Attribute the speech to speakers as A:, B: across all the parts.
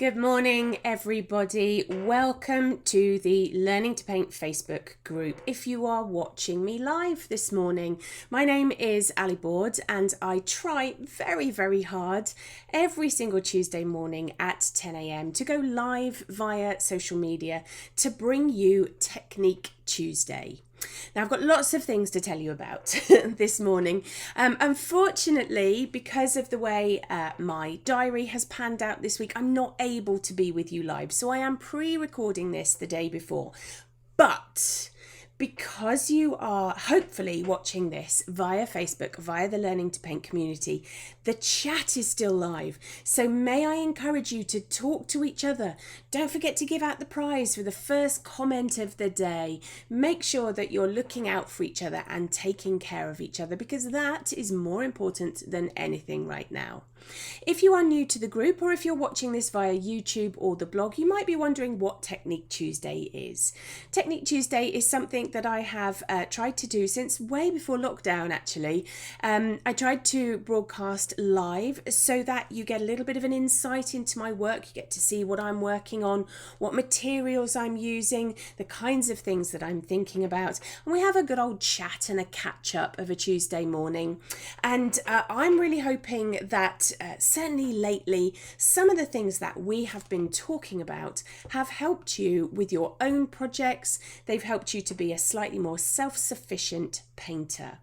A: Good morning, everybody. Welcome to the Learning to Paint Facebook group. If you are watching me live this morning, my name is Ali Board and I try very, very hard every single Tuesday morning at 10 a.m. to go live via social media to bring you Technique Tuesday. Now, I've got lots of things to tell you about this morning. Unfortunately, because of the way my diary has panned out this week, I'm not able to be with you live. So I am pre-recording this the day before. But because you are hopefully watching this via Facebook, via the Learning to Paint community, the chat is still live. So may I encourage you to talk to each other. Don't forget to give out the prize for the first comment of the day. Make sure that you're looking out for each other and taking care of each other, because that is more important than anything right now. If you are new to the group, or if you're watching this via YouTube or the blog, you might be wondering what Technique Tuesday is. Technique Tuesday is something that I have tried to do since way before lockdown, actually. I tried to broadcast live so that you get a little bit of an insight into my work. You get to see what I'm working on, what materials I'm using, the kinds of things that I'm thinking about. And we have a good old chat and a catch up of a Tuesday morning. And I'm really hoping that certainly lately, some of the things that we have been talking about have helped you with your own projects. They've helped you to be a slightly more self-sufficient painter.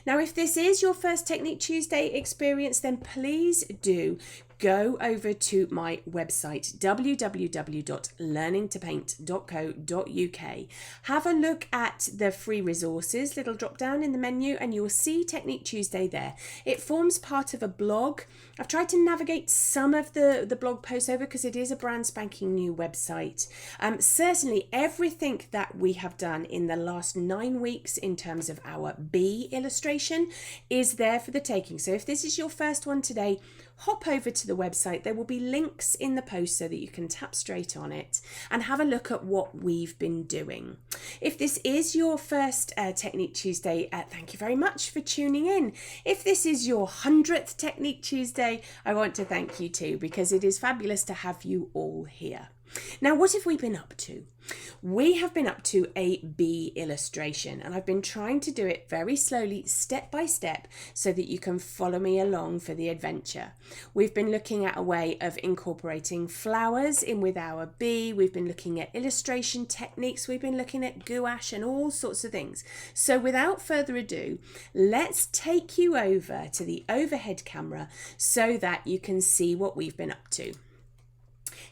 A: Now, if this is your first Technique Tuesday experience, then please do go over to my website, www.learningtopaint.co.uk. Have a look at the free resources, little drop down in the menu, and you'll see Technique Tuesday there. It forms part of a blog. I've tried to navigate some of the blog posts over because it is a brand spanking new website. Certainly everything that we have done in the last 9 weeks in terms of our bee illustration is there for the taking. So if this is your first one today, hop over to the website. There will be links in the post so that you can tap straight on it and have a look at what we've been doing. If this is your first Technique Tuesday, thank you very much for tuning in. If this is your 100th Technique Tuesday, I want to thank you too, because it is fabulous to have you all here. Now, what have we been up to? We have been up to a bee illustration, and I've been trying to do it very slowly, step by step, so that you can follow me along for the adventure. We've been looking at a way of incorporating flowers in with our bee. We've been looking at illustration techniques. We've been looking at gouache and all sorts of things. So without further ado, let's take you over to the overhead camera so that you can see what we've been up to.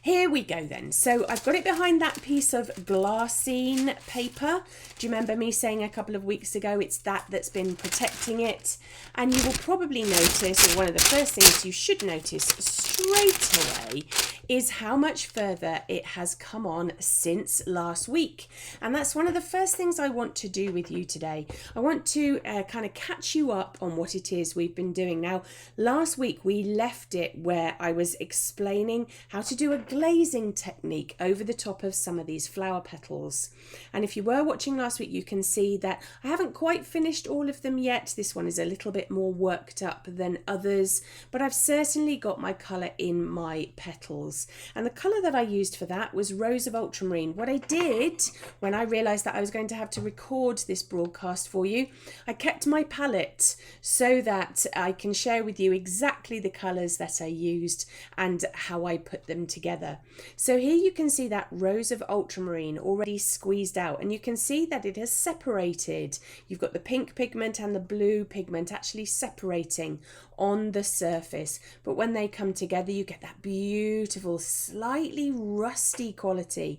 A: Here we go then. So I've got it behind that piece of glassine paper. Do you remember me saying a couple of weeks ago it's that's been protecting it? And you will probably notice, or one of the first things you should notice straight away, is how much further it has come on since last week. And that's one of the first things I want to do with you today. I want to kind of catch you up on what it is we've been doing. Now, last week we left it where I was explaining how to do a glazing technique over the top of some of these flower petals. And if you were watching last week, you can see that I haven't quite finished all of them yet. This one is a little bit more worked up than others, but I've certainly got my colour in my petals. And the colour that I used for that was Rose of Ultramarine. What I did when I realised that I was going to have to record this broadcast for you, I kept my palette so that I can share with you exactly the colours that I used and how I put them together. So here you can see that Rose of Ultramarine already squeezed out, and you can see that it has separated. You've got the pink pigment and the blue pigment actually separating on the surface, but when they come together you get that beautiful slightly rusty quality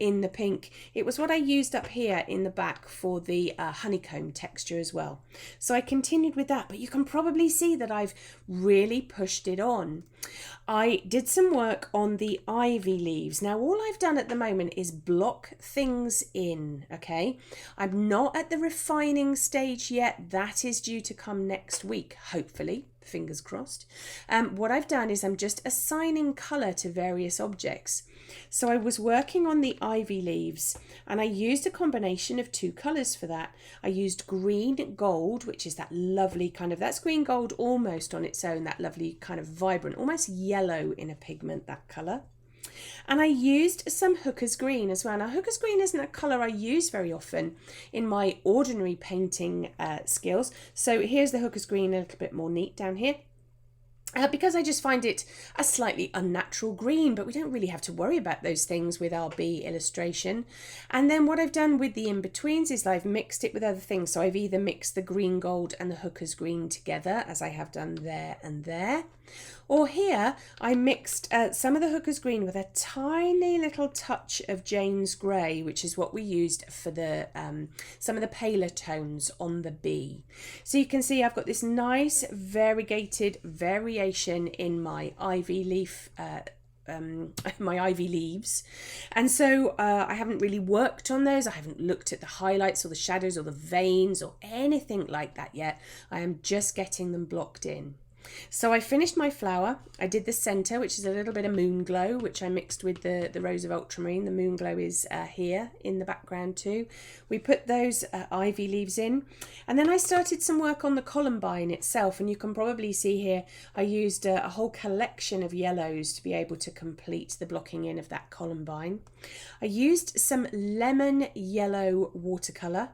A: in the pink. It was what I used up here in the back for the honeycomb texture as well. So I continued with that, but you can probably see that I've really pushed it on. I did some work on the ivy leaves. Now all I've done at the moment is block things in, okay? I'm not at the refining stage yet. That is due to come next week, hopefully. Fingers crossed. What I've done is I'm just assigning colour to various objects. So I was working on the ivy leaves and I used a combination of two colours for that. I used green gold, which is that lovely kind of, that's green gold almost on its own, that lovely kind of vibrant, almost yellow in a pigment, that colour. And I used some Hooker's Green as well. Now, Hooker's Green isn't a colour I use very often in my ordinary painting skills. So here's the Hooker's Green a little bit more neat down here. Because I just find it a slightly unnatural green, but we don't really have to worry about those things with our bee illustration. And then what I've done with the in-betweens is I've mixed it with other things. So I've either mixed the green gold and the Hooker's Green together, as I have done there and there. Or here, I mixed some of the Hooker's Green with a tiny little touch of Jane's Grey, which is what we used for the some of the paler tones on the bee. So you can see I've got this nice variegated variation in my ivy leaf my ivy leaves, and so I haven't really worked on those. I haven't looked at the highlights or the shadows or the veins or anything like that yet. I am just getting them blocked in. So I finished my flower. I did the centre, which is a little bit of Moon Glow, which I mixed with the Rose of Ultramarine. The Moon Glow is here in the background too. We put those ivy leaves in, and then I started some work on the columbine itself, and you can probably see here I used a whole collection of yellows to be able to complete the blocking in of that columbine. I used some lemon yellow watercolour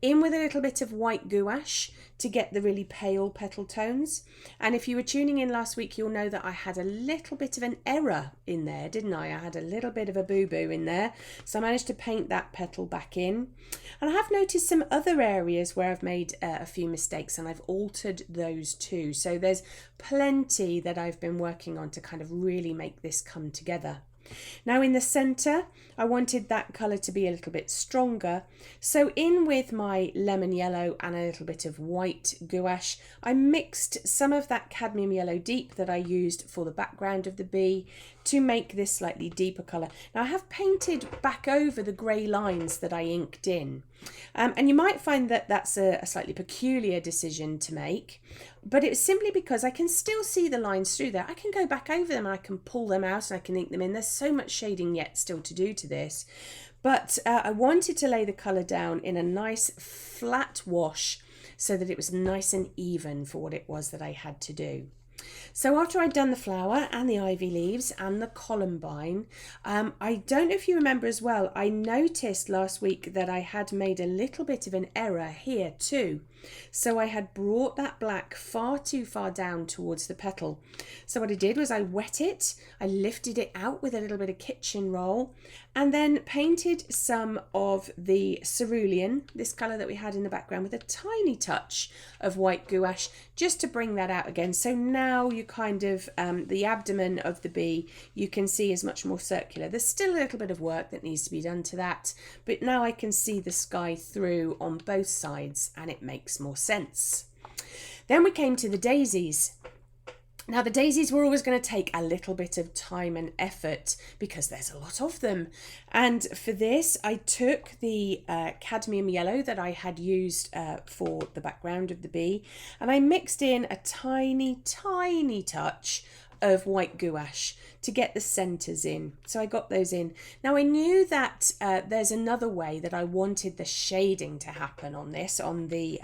A: in with a little bit of white gouache to get the really pale petal tones. And if you were tuning in last week, you'll know that I had a little bit of an error in there, didn't I? I had a little bit of a boo-boo in there. So I managed to paint that petal back in. And I have noticed some other areas where I've made a few mistakes, and I've altered those too. So there's plenty that I've been working on to kind of really make this come together. Now in the centre, I wanted that colour to be a little bit stronger. So in with my lemon yellow and a little bit of white gouache, I mixed some of that cadmium yellow deep that I used for the background of the bee to make this slightly deeper colour. Now I have painted back over the grey lines that I inked in. And you might find that that's a slightly peculiar decision to make, but it's simply because I can still see the lines through there. I can go back over them and I can pull them out and I can ink them in. There's so much shading yet still to do to this. But I wanted to lay the colour down in a nice flat wash so that it was nice and even for what it was that I had to do. So after I'd done the flower and the ivy leaves and the columbine, I don't know if you remember as well, I noticed last week that I had made a little bit of an error here too. So I had brought that black far too far down towards the petal. So what I did was I wet it, I lifted it out with a little bit of kitchen roll, and then painted some of the cerulean, this colour that we had in the background, with a tiny touch of white gouache just to bring that out again. So now you kind of, the abdomen of the bee, you can see is much more circular. There's still a little bit of work that needs to be done to that, but now I can see the sky through on both sides and it makes more sense. Then we came to the daisies. Now the daisies were always going to take a little bit of time and effort because there's a lot of them. And for this I took the cadmium yellow that I had used for the background of the bee, and I mixed in a tiny touch of white gouache to get the centres in. So I got those in. Now I knew that there's another way that I wanted the shading to happen on this, on the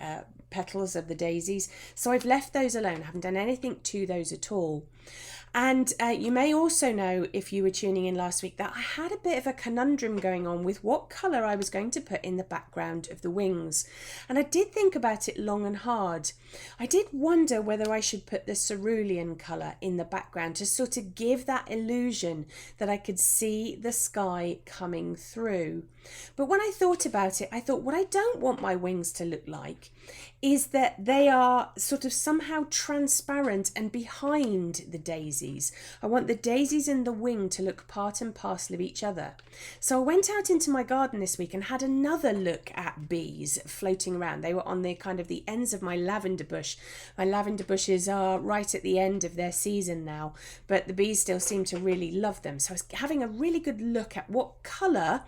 A: petals of the daisies. So I've left those alone. I haven't done anything to those at all. And you may also know, if you were tuning in last week, that I had a bit of a conundrum going on with what colour I was going to put in the background of the wings. And I did think about it long and hard. I did wonder whether I should put the cerulean colour in the background to sort of give that illusion that I could see the sky coming through. But when I thought about it, I thought what I don't want my wings to look like is that they are sort of somehow transparent and behind the daisies. I want the daisies and the wing to look part and parcel of each other. So I went out into my garden this week and had another look at bees floating around. They were on the kind of the ends of my lavender bush. My lavender bushes are right at the end of their season now, but the bees still seem to really love them. So I was having a really good look at what colour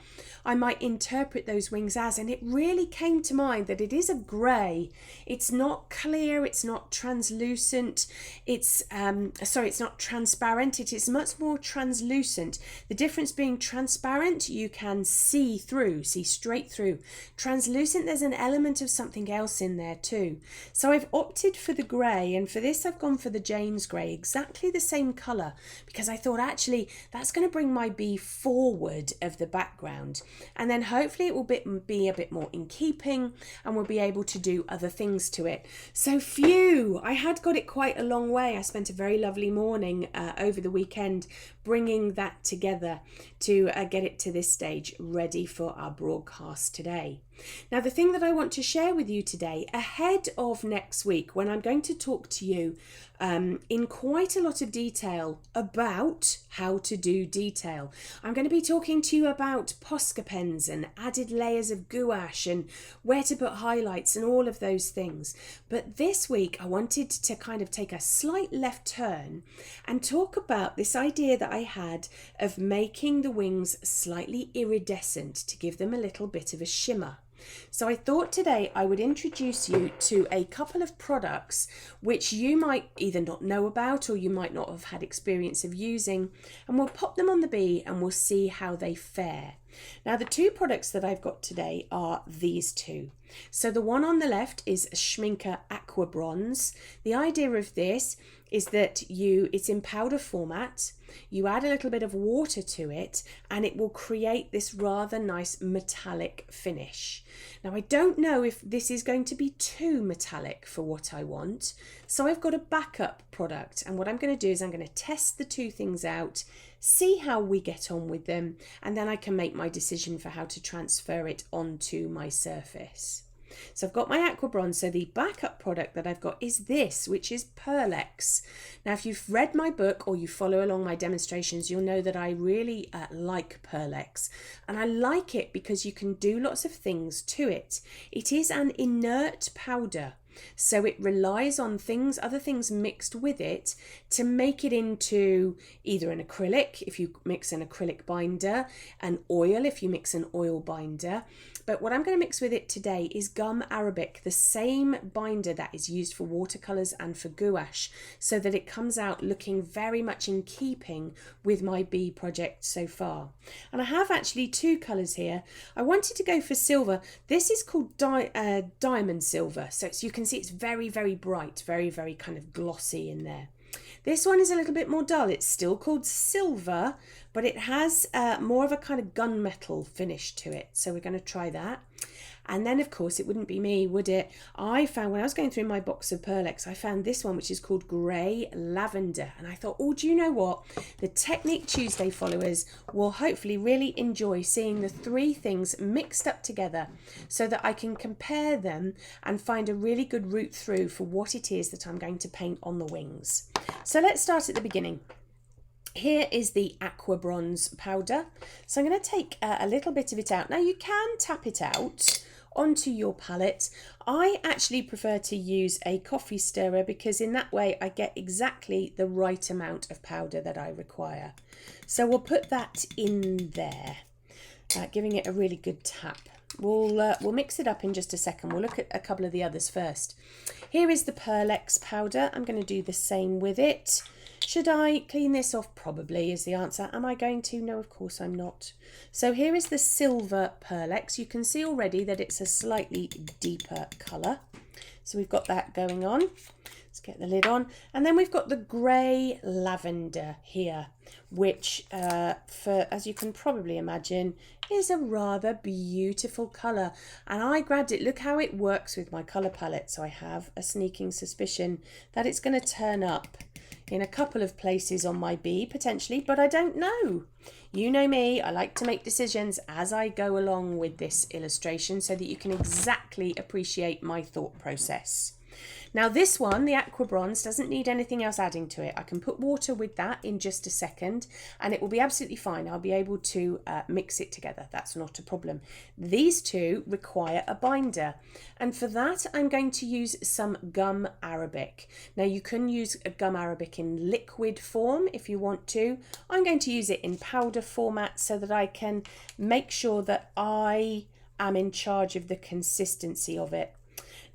A: I might interpret those wings as. And it really came to mind that it is a grey. It's not clear, it's not translucent, it's not transparent, it is much more translucent. The difference being transparent, you can see straight through. Translucent, there's an element of something else in there too. So I've opted for the grey, and for this I've gone for the Jane's grey, exactly the same colour, because I thought actually that's going to bring my bee forward of the background, and then hopefully it will be a bit more in keeping, and we'll be able to do other things to it. So phew, I had got it quite a long way. I spent a very lovely morning over the weekend bringing that together to get it to this stage ready for our broadcast today. Now, the thing that I want to share with you today, ahead of next week, when I'm going to talk to you in quite a lot of detail about how to do detail. I'm going to be talking to you about Posca pens and added layers of gouache and where to put highlights and all of those things. But this week I wanted to kind of take a slight left turn and talk about this idea that I had of making the wings slightly iridescent to give them a little bit of a shimmer. So I thought today I would introduce you to a couple of products which you might either not know about or you might not have had experience of using, and we'll pop them on the bee and we'll see how they fare. Now, the two products that I've got today are these two. So the one on the left is Schmincke Aqua Bronze. The idea of this is that it's in powder format. You add a little bit of water to it and it will create this rather nice metallic finish. Now, I don't know if this is going to be too metallic for what I want, so I've got a backup product, and what I'm going to do is I'm going to test the two things out, see how we get on with them, and then I can make my decision for how to transfer it onto my surface. So I've got my Aqua Bronze, so the backup product that I've got is this, which is Perlex. Now, if you've read my book or you follow along my demonstrations, you'll know that I really like Perlex. And I like it because you can do lots of things to it. It is an inert powder. So it relies on other things mixed with it to make it into either an acrylic, if you mix an acrylic binder, an oil, if you mix an oil binder. But what I'm going to mix with it today is gum arabic, the same binder that is used for watercolours and for gouache, so that it comes out looking very much in keeping with my bee project so far. And I have actually two colours here. I wanted to go for silver. This is called diamond silver, so you can see it's very, very bright, very, very kind of glossy in there. This one is a little bit more dull. It's still called silver, but it has more of a kind of gunmetal finish to it. So we're going to try that. And then, of course, it wouldn't be me, would it? I found, when I was going through my box of Perlex, I found this one, which is called Grey Lavender. And I thought, oh, do you know what? The Technique Tuesday followers will hopefully really enjoy seeing the three things mixed up together so that I can compare them and find a really good route through for what it is that I'm going to paint on the wings. So let's start at the beginning. Here is the Aqua Bronze powder. So I'm going to take a little bit of it out. Now, you can tap it out onto your palette. I actually prefer to use a coffee stirrer because in that way I get exactly the right amount of powder that I require. So we'll put that in there, giving it a really good tap. We'll mix it up in just a second. We'll look at a couple of the others first. Here is the Pearlex powder. I'm going to do the same with it. Should I clean this off? Probably is the answer. Am I going to? No, of course I'm not. So here is the silver Perlex. You can see already that it's a slightly deeper colour. So we've got that going on. Let's get the lid on. And then we've got the grey lavender here, which, as you can probably imagine, is a rather beautiful colour. And I grabbed it. Look how it works with my colour palette. So I have a sneaking suspicion that it's going to turn up in a couple of places on my bee potentially, but I don't know. You know me, I like to make decisions as I go along with this illustration so that you can exactly appreciate my thought process. Now this one, the Aqua Bronze, doesn't need anything else adding to it. I can put water with that in just a second and it will be absolutely fine. I'll be able to mix it together. That's not a problem. These two require a binder, and for that I'm going to use some gum arabic. Now you can use a gum arabic in liquid form if you want to. I'm going to use it in powder format so that I can make sure that I am in charge of the consistency of it.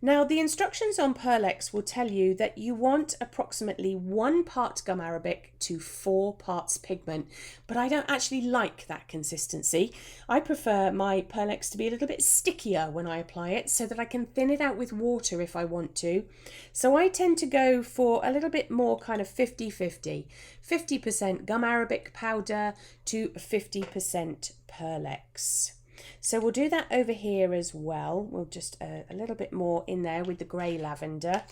A: Now the instructions on Perlex will tell you that you want approximately 1 part gum arabic to 4 parts pigment, but I don't actually like that consistency. I prefer my Perlex to be a little bit stickier when I apply it so that I can thin it out with water if I want to. So I tend to go for a little bit more kind of 50-50. 50% gum arabic powder to 50% Perlex. So we'll do that over here as well. We'll just a little bit more in there with the grey lavender.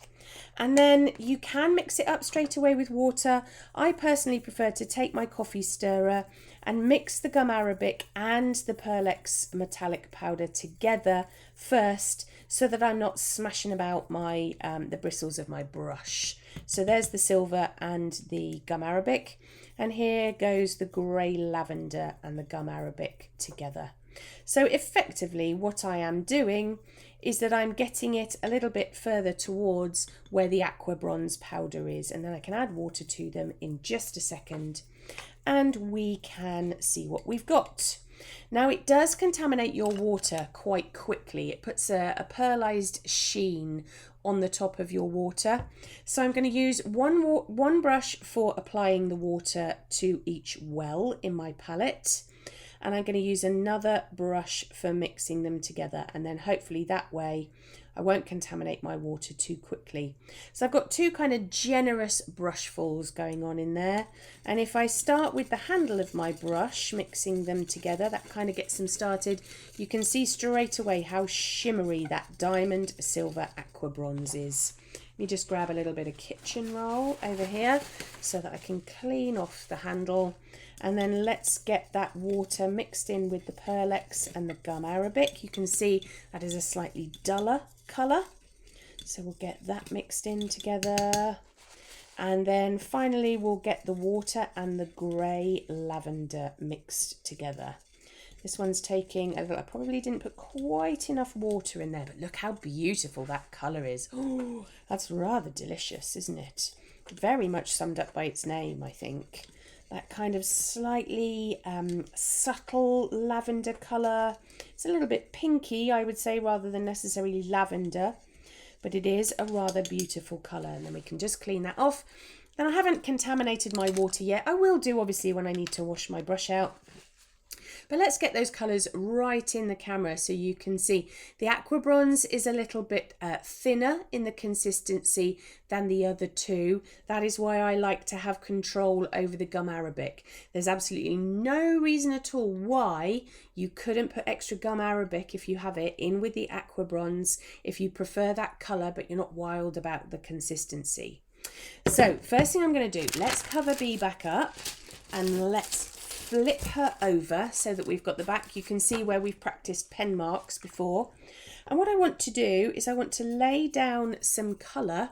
A: And then you can mix it up straight away with water. I personally prefer to take my coffee stirrer and mix the gum arabic and the Pearlex metallic powder together first so that I'm not smashing about my the bristles of my brush. So there's the silver and the gum arabic. And here goes the grey lavender and the gum arabic together. So effectively what I am doing is that I'm getting it a little bit further towards where the Aqua Bronze powder is, and then I can add water to them in just a second and we can see what we've got. Now it does contaminate your water quite quickly. It puts a pearlized sheen on the top of your water. So I'm going to use one brush for applying the water to each well in my palette. And I'm going to use another brush for mixing them together, and then hopefully that way I won't contaminate my water too quickly. So I've got two kind of generous brushfuls going on in there, and if I start with the handle of my brush mixing them together, that kind of gets them started. You can see straight away how shimmery that diamond silver Aqua Bronze is. Let me just grab a little bit of kitchen roll over here so that I can clean off the handle. And then let's get that water mixed in with the Perlex and the gum arabic. You can see that is a slightly duller colour. So we'll get that mixed in together. And then finally we'll get the water and the grey lavender mixed together. This one's taking, I probably didn't put quite enough water in there, but look how beautiful that colour is. Oh, that's rather delicious, isn't it? Very much summed up by its name, I think. That kind of slightly subtle lavender colour. It's a little bit pinky, I would say, rather than necessarily lavender, but it is a rather beautiful colour. And then we can just clean that off. Then I haven't contaminated my water yet. I will do, obviously, when I need to wash my brush out. But let's get those colours right in the camera so you can see. The Aqua Bronze is a little bit thinner in the consistency than the other two. That is why I like to have control over the gum arabic. There's absolutely no reason at all why you couldn't put extra gum arabic, if you have it, in with the Aqua Bronze if you prefer that colour but you're not wild about the consistency. So first thing I'm going to do, let's cover B back up and let's flip her over so that we've got the back. You can see where we've practiced pen marks before. And what I want to do is I want to lay down some colour,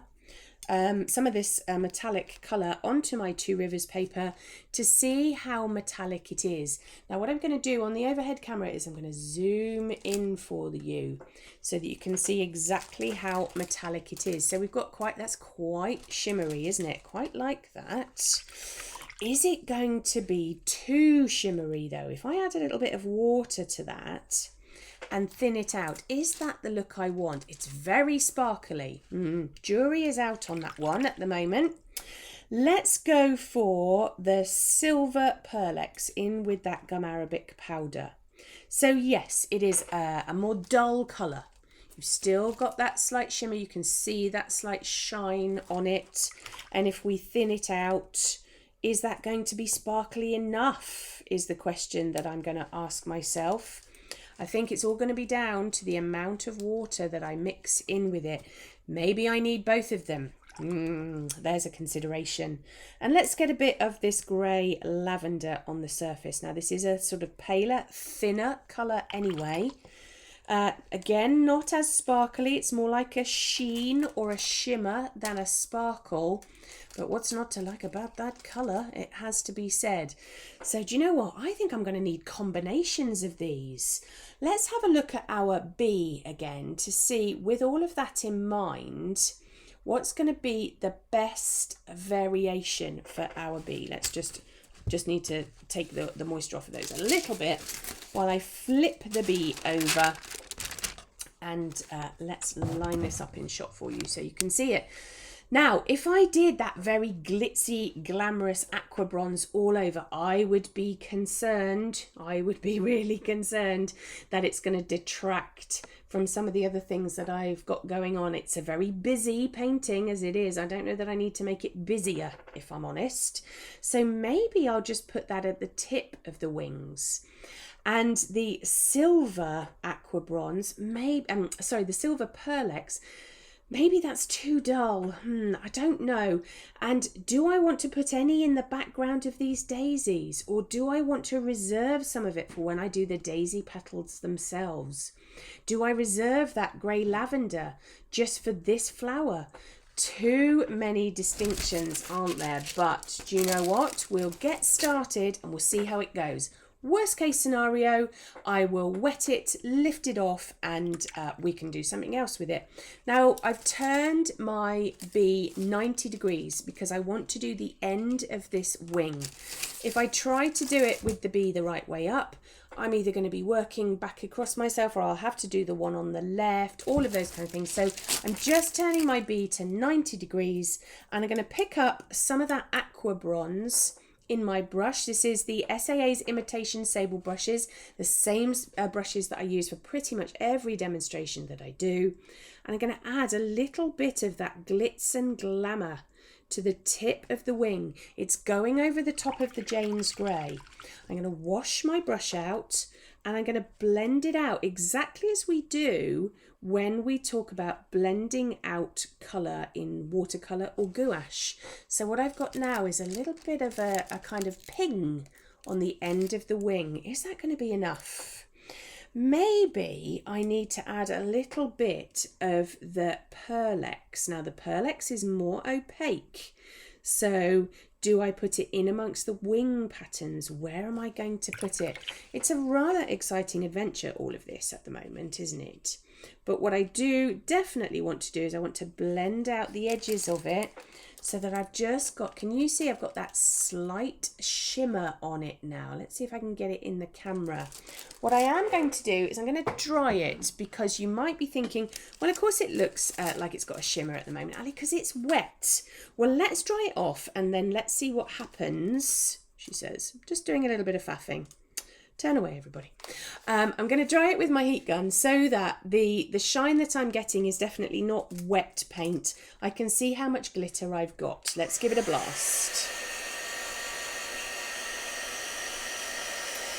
A: some of this metallic colour onto my Two Rivers paper to see how metallic it is. Now what I'm going to do on the overhead camera is I'm going to zoom in for you so that you can see exactly how metallic it is. So we've got that's quite shimmery, isn't it? Quite like that. Is it going to be too shimmery though? If I add a little bit of water to that and thin it out, is that the look I want? It's very sparkly. Jury is out on that one at the moment. Let's go for the silver Perlex in with that gum arabic powder. So yes, it is a more dull colour. You've still got that slight shimmer. You can see that slight shine on it. And if we thin it out, is that going to be sparkly enough is the question that I'm going to ask myself. I think it's all going to be down to the amount of water that I mix in with it. Maybe I need both of them. There's a consideration. And let's get a bit of this grey lavender on the surface. Now this is a sort of paler, thinner colour anyway. Again, not as sparkly. It's more like a sheen or a shimmer than a sparkle. But what's not to like about that colour? It has to be said. So do you know what? I think I'm going to need combinations of these. Let's have a look at our bee again to see, with all of that in mind, what's going to be the best variation for our bee. Let's just need to take the moisture off of those a little bit while I flip the bee over, and let's line this up in shot for you so you can see it. Now, if I did that very glitzy, glamorous aqua bronze all over, I would be concerned, I would be really concerned that it's going to detract from some of the other things that I've got going on. It's a very busy painting as it is. I don't know that I need to make it busier, if I'm honest. So maybe I'll just put that at the tip of the wings. And the silver aqua bronze, the silver Perlex, maybe that's too dull. I don't know. And do I want to put any in the background of these daisies? Or do I want to reserve some of it for when I do the daisy petals themselves? Do I reserve that grey lavender just for this flower? Too many distinctions, aren't there? But do you know what? We'll get started and we'll see how it goes. Worst case scenario, I will wet it, lift it off, and we can do something else with it. Now, I've turned my bee 90 degrees because I want to do the end of this wing. If I try to do it with the bee the right way up, I'm either going to be working back across myself, or I'll have to do the one on the left, all of those kind of things. So I'm just turning my bee to 90 degrees, and I'm going to pick up some of that aqua bronze in my brush. This is the SAA's Imitation Sable brushes, the same brushes that I use for pretty much every demonstration that I do. And I'm going to add a little bit of that glitz and glamour to the tip of the wing. It's going over the top of the Jane's Grey. I'm going to wash my brush out and I'm going to blend it out exactly as we do when we talk about blending out colour in watercolour or gouache. So what I've got now is a little bit of a kind of ping on the end of the wing. Is that going to be enough? Maybe I need to add a little bit of the Perlex. Now the Perlex is more opaque. So do I put it in amongst the wing patterns? Where am I going to put it? It's a rather exciting adventure, all of this at the moment, isn't it? But what I do definitely want to do is I want to blend out the edges of it so that I've just got, can you see I've got that slight shimmer on it now? Let's see if I can get it in the camera. What I am going to do is I'm going to dry it, because you might be thinking, well, of course it looks like it's got a shimmer at the moment, Ali, because it's wet. Well, let's dry it off and then let's see what happens, she says. Just doing a little bit of faffing. Turn away, everybody. I'm going to dry it with my heat gun so that the shine that I'm getting is definitely not wet paint. I can see how much glitter I've got. Let's give it a blast.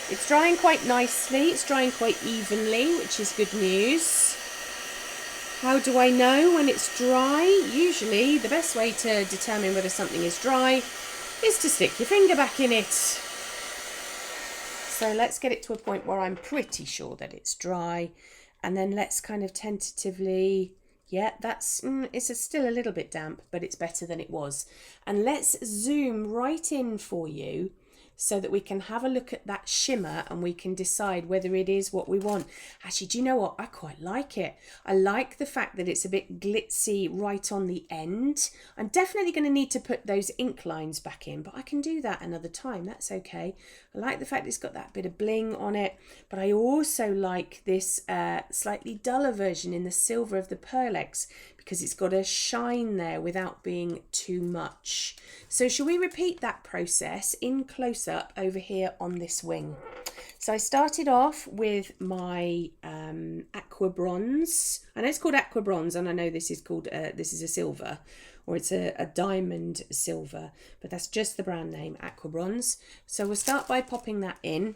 A: It's drying quite nicely. It's drying quite evenly, which is good news. How do I know when it's dry? Usually the best way to determine whether something is dry is to stick your finger back in it. So let's get it to a point where I'm pretty sure that it's dry, and then let's kind of tentatively, yeah, that's, it's still a little bit damp, but it's better than it was. And let's zoom right in for you so that we can have a look at that shimmer and we can decide whether it is what we want. Actually, do you know what? I quite like it. I like the fact that it's a bit glitzy right on the end. I'm definitely going to need to put those ink lines back in, but I can do that another time. That's okay. I like the fact it's got that bit of bling on it, but I also like this slightly duller version in the silver of the Perlex, because it's got a shine there without being too much. So shall we repeat that process in close-up over here on this wing? So I started off with my aqua bronze. I know it's called aqua bronze, and I know this is called this is a silver, or it's a diamond silver, but that's just the brand name, aqua bronze. So we'll start by popping that in,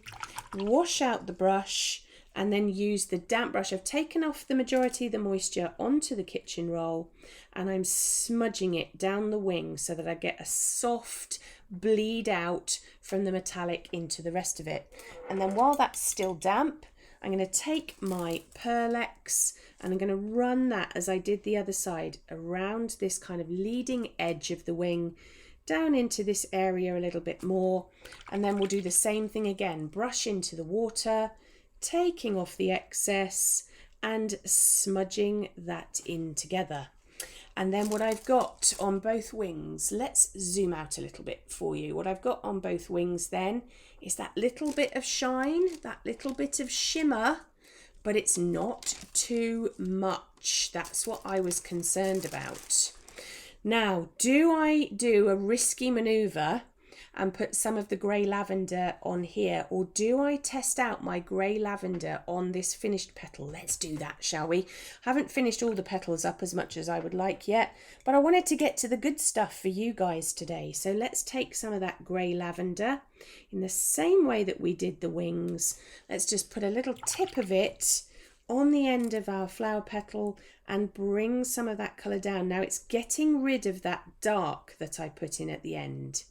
A: wash out the brush, and then use the damp brush. I've taken off the majority of the moisture onto the kitchen roll, and I'm smudging it down the wing so that I get a soft bleed out from the metallic into the rest of it. And then while that's still damp, I'm going to take my Perlex and I'm going to run that, as I did the other side, around this kind of leading edge of the wing, down into this area a little bit more, and then we'll do the same thing again. Brush into the water, taking off the excess and smudging that in together. And then what I've got on both wings, let's zoom out a little bit for you. What I've got on both wings then is that little bit of shine, that little bit of shimmer, but it's not too much. That's what I was concerned about. Now, do I do a risky maneuver and put some of the grey lavender on here, or do I test out my grey lavender on this finished petal? Let's do that, shall we? Haven't finished all the petals up as much as I would like yet, but I wanted to get to the good stuff for you guys today. So let's take some of that grey lavender in the same way that we did the wings. Let's just put a little tip of it on the end of our flower petal and bring some of that colour down. Now it's getting rid of that dark that I put in at the end.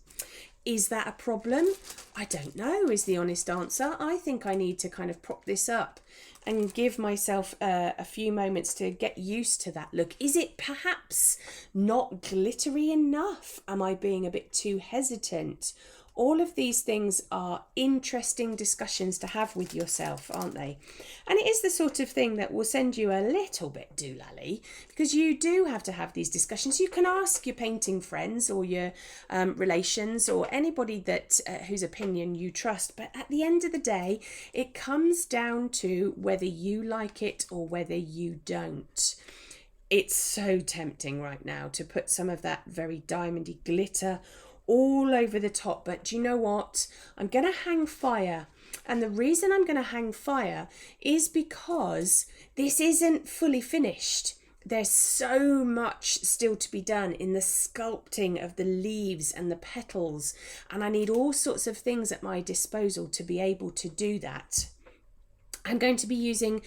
A: Is that a problem? I don't know, is the honest answer. I think I need to kind of prop this up and give myself a few moments to get used to that look. Is it perhaps not glittery enough? Am I being a bit too hesitant? All of these things are interesting discussions to have with yourself, aren't they? And it is the sort of thing that will send you a little bit doolally, because you do have to have these discussions. You can ask your painting friends or your relations or anybody that whose opinion you trust, but at the end of the day, it comes down to whether you like it or whether you don't. It's so tempting right now to put some of that very diamondy glitter all over the top, but do you know what? I'm going to hang fire, and the reason I'm going to hang fire is because this isn't fully finished. There's so much still to be done in the sculpting of the leaves and the petals, and I need all sorts of things at my disposal to be able to do that. I'm going to be using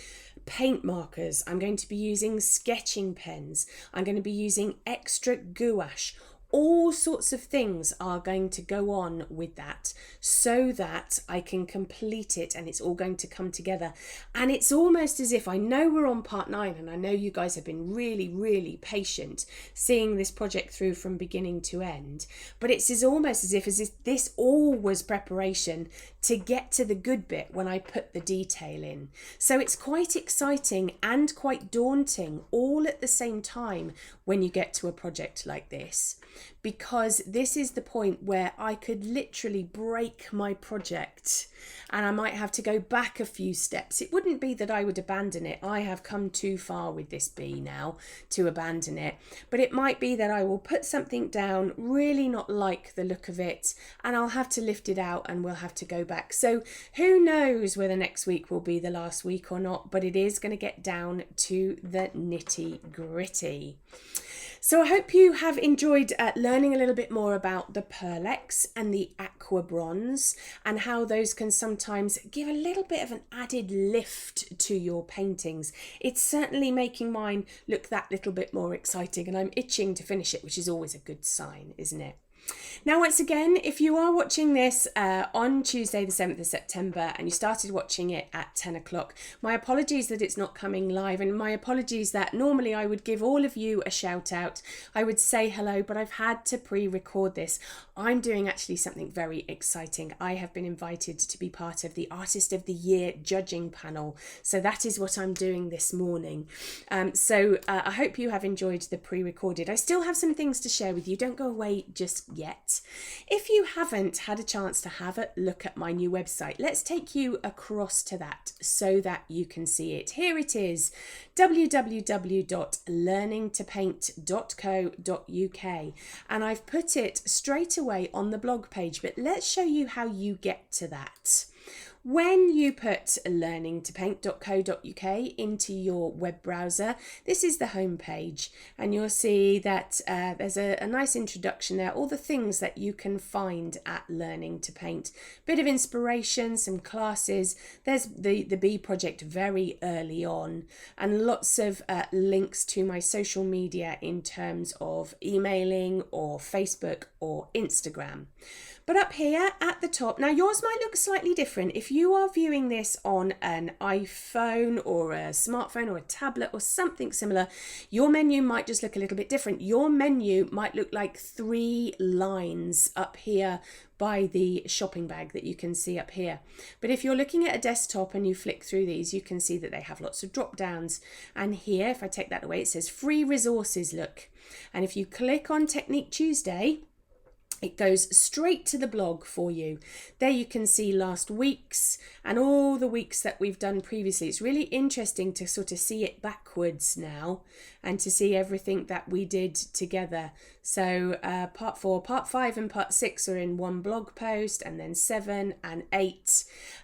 A: paint markers, I'm going to be using sketching pens, I'm going to be using extra gouache. All sorts of things are going to go on with that so that I can complete it and it's all going to come together. And it's almost as if, I know we're on part 9 and I know you guys have been really, really patient seeing this project through from beginning to end, but it's almost as if this all was preparation to get to the good bit when I put the detail in. So it's quite exciting and quite daunting all at the same time when you get to a project like this, because this is the point where I could literally break my project and I might have to go back a few steps. It wouldn't be that I would abandon it. I have come too far with this bee now to abandon it, but it might be that I will put something down, really not like the look of it, and I'll have to lift it out and we'll have to go back. So who knows whether next week will be the last week or not, but it is going to get down to the nitty gritty. So I hope you have enjoyed learning a little bit more about the Perlex and the Aqua bronze and how those can sometimes give a little bit of an added lift to your paintings. It's certainly making mine look that little bit more exciting, and I'm itching to finish it, which is always a good sign, isn't it? Now, once again, if you are watching this on Tuesday the 7th of September and you started watching it at 10 o'clock, my apologies that it's not coming live, and my apologies that normally I would give all of you a shout out. I would say hello, but I've had to pre-record this. I'm doing actually something very exciting. I have been invited to be part of the Artist of the Year judging panel. So that is what I'm doing this morning. I hope you have enjoyed the pre-recorded. I still have some things to share with you. Don't go away just yet. If you haven't had a chance to have a look at my new website, let's take you across to that so that you can see it. Here it is, www.learningtopaint.co.uk, and I've put it straight away on the blog page, but let's show you how you get to that. When you put learningtopaint.co.uk into your web browser, this is the home page, and you'll see that there's a nice introduction there, all the things that you can find at Learning to Paint. Bit of inspiration, some classes, there's the bee project very early on, and lots of links to my social media in terms of emailing or Facebook or Instagram. But up here at the top, now yours might look slightly different. If you are viewing this on an iPhone or a smartphone or a tablet or something similar, your menu might just look a little bit different. Your menu might look like 3 lines up here by the shopping bag that you can see up here. But if you're looking at a desktop and you flick through these, you can see that they have lots of drop downs. And here, if I take that away, it says free resources, look. And if you click on Technique Tuesday, it goes straight to the blog for you. There you can see last week's and all the weeks that we've done previously. It's really interesting to sort of see it backwards now and to see everything that we did together. So part 4, part 5 and part 6 are in one blog post, and then 7 and 8.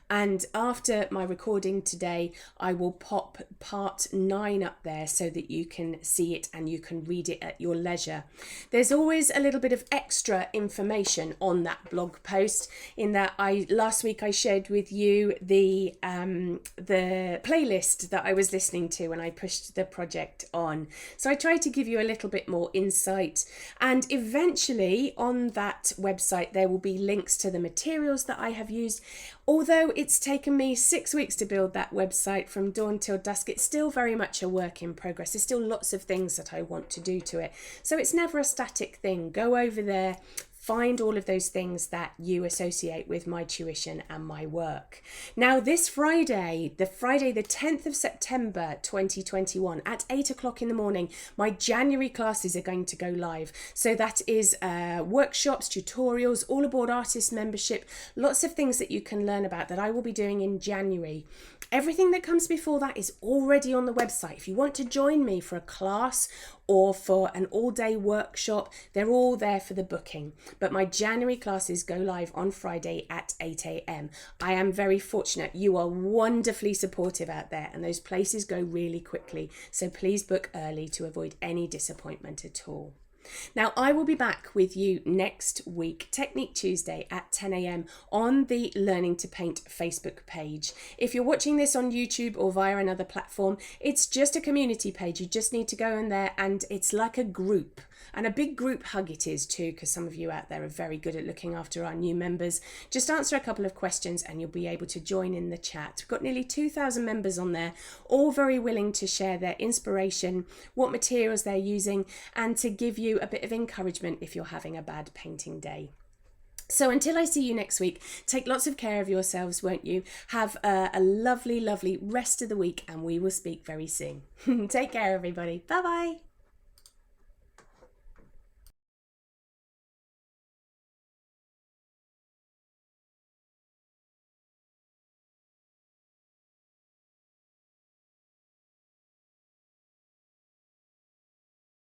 A: And after my recording today, I will pop part 9 up there so that you can see it and you can read it at your leisure. There's always a little bit of extra information on that blog post, in that last week I shared with you the playlist that I was listening to when I pushed the project on. So I tried to give you a little bit more insight, and eventually on that website there will be links to the materials that I have used. Although it's taken me 6 weeks to build that website from dawn till dusk, it's still very much a work in progress. There's still lots of things that I want to do to it. So it's never a static thing. Go over there, find all of those things that you associate with my tuition and my work. Now this Friday, the 10th of September 2021 at 8 o'clock in the morning, my January classes are going to go live. So that is workshops, tutorials, all aboard artist membership, lots of things that you can learn about that I will be doing in January. Everything that comes before that is already on the website. If you want to join me for a class or for an all-day workshop, they're all there for the booking. But my January classes go live on Friday at 8 a.m. I am very fortunate. You are wonderfully supportive out there, and those places go really quickly. So please book early to avoid any disappointment at all. Now, I will be back with you next week, Technique Tuesday at 10 a.m. on the Learning to Paint Facebook page. If you're watching this on YouTube or via another platform, it's just a community page. You just need to go in there, and it's like a group. And a big group hug it is too, because some of you out there are very good at looking after our new members. Just answer a couple of questions and you'll be able to join in the chat. We've got nearly 2,000 members on there, all very willing to share their inspiration, what materials they're using, and to give you a bit of encouragement if you're having a bad painting day. So until I see you next week, take lots of care of yourselves, won't you? Have a lovely, lovely rest of the week, and we will speak very soon. Take care, everybody. Bye-bye.